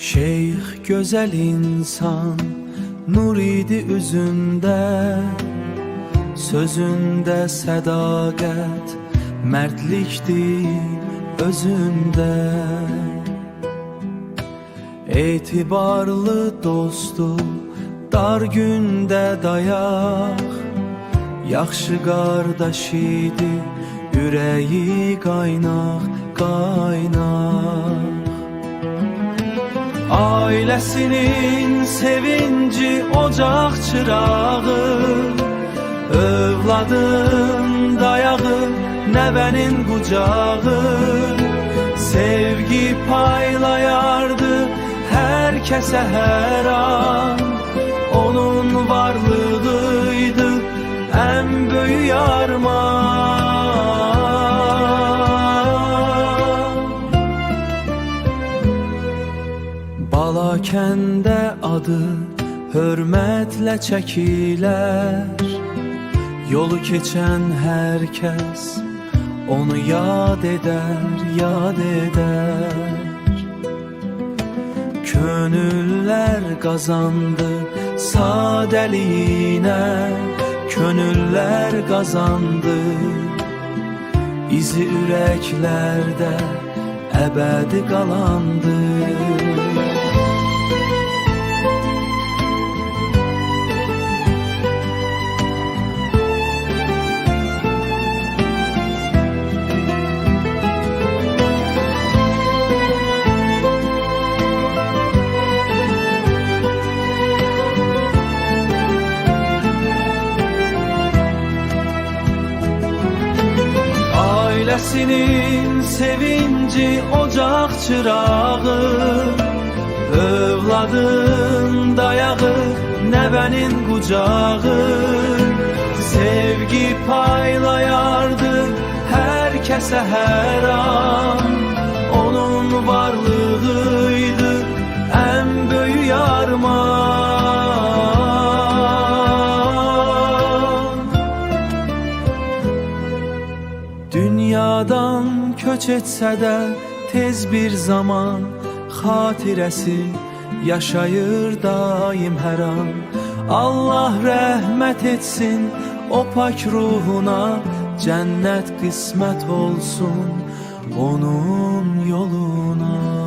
Şeyx gözəl insan, nur idi üzündə, sözündə sədaqət, mərdlikdir özündə. Etibarlı dostu, dar gündə dayaq, yaxşı qardaş idi, ürəyi qaynaq, qaynaq. Ailəsinin sevinci ocaq çırağı, övladın dayağı, nəvənin qucağı. Sevgi paylayardı hər kəsə hər an, onun varlığıydı ən böyük armağan. Balakəndə adı hörmətlə çəkilər, yolu keçən hər kəs onu yad edər, yad edər. Könüller qazandı sadəliyinə, könüller qazandı, izi ürəklərdə əbədi qalandı. Ailəsinin sevinci ocaq çırağı, övladın dayağı, nəvənin qucağı. Sevgi paylayardı hər kəsə hər an, onun varlığıydı ən böyük armağan. Dünyadan köç etsə də tez bir zaman, xatirəsi yaşayır daim hər an. Allah rəhmət etsin o pak ruhuna, cənnət qismət olsun onun yoluna.